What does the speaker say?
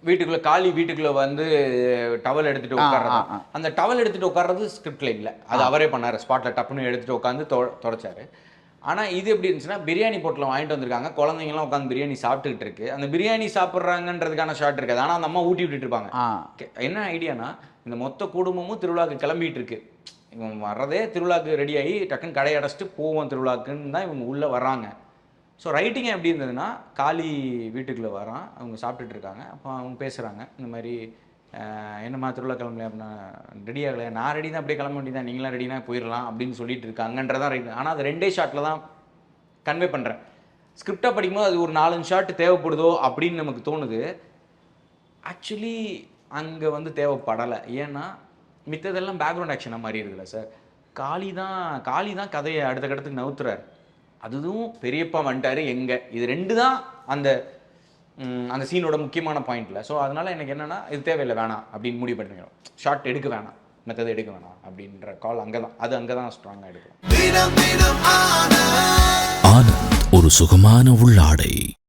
வீட்டுக்குள்ள காளி வீட்டுக்குள்ள வந்து டவல் எடுத்துட்டு உட்கார்றது, அந்த டவல் எடுத்துட்டு உட்கார்றது ஸ்கிரிப்ட்ல இல்ல, அது அவரே பண்ணாரு. ஸ்பாட்ல டப்புன்னு எடுத்துட்டு உட்காந்து தொடச்சாரு. ஆனா இது எப்படி இருந்துச்சுன்னா, பிரியாணி பொட்டலம் வாங்கிட்டு வந்திருக்காங்க, குழந்தைங்கலாம் உட்காந்து பிரியாணி சாப்பிட்டுக்கிட்டு இருக்கு. அந்த பிரியாணி சாப்பிட்றாங்கன்றதுக்கான ஷாட் இருக்காது, ஆனா அந்த அம்மா ஊட்டி விட்டுட்டு இருப்பாங்க. என்ன ஐடியானா, இந்த மொத்த குடும்பமும் திருவிழாவுக்கு கிளம்பிட்டு இருக்கு. இவங்க வர்றதே திருவிழாவுக்கு ரெடி ஆகி டக்குன்னு கடையை அடைச்சிட்டு போவோம் திருவிழாக்குன்னு தான் இவங்க உள்ள வர்றாங்க. ஸோ ரைட்டிங் எப்படி இருந்ததுன்னா, காளி வீட்டுக்குள்ளே வரான், அவங்க சாப்பிட்டுட்டு இருக்காங்க. அப்போ அவங்க பேசுகிறாங்க, இந்த மாதிரி என்னம்மா திருவிழா கிளம்பலையா அப்படின்னா, ரெடி ஆகலையா, நான் ரெடி தான், அப்படியே கிளம்ப வேண்டியதான், நீங்களாம் ரெடினா போயிடலாம் அப்படின்னு சொல்லிட்டு இருக்காங்கன்றதான் ரைட். ஆனால் அது 2 ஷாட்டில் தான் கன்வே பண்ணுறேன். ஸ்கிரிப்டாக படிக்கும்போது அது ஒரு 4-5 ஷாட் தேவைப்படுதோ அப்படின்னு நமக்கு தோணுது. ஆக்சுவலி அங்கே வந்து தேவைப்படலை. ஏன்னா மித்ததெல்லாம் பேக்ரவுண்ட் ஆக்ஷனாக மாறிடுதுல்ல சார். காளி தான் கதையை அடுத்த கட்டத்துக்கு நவுத்துறாரு. அதுவும் பெரியப்பா வந்துட்டாரு எங்க, இது 2 தான் அந்த சீனோட முக்கியமான பாயிண்ட்ல. ஸோ அதனால எனக்கு என்னன்னா, இது தேவையில்லை, வேணாம் அப்படின்னு முடிவு பண்ணிக்கிறோம். ஷார்ட் எடுக்க வேணாம், மற்றது எடுக்க வேணாம் அப்படின்ற கால் அங்கே தான் ஸ்ட்ராங்காக எடுக்கும். ஆனந்த் ஒரு சுகமான உள்ளாடை.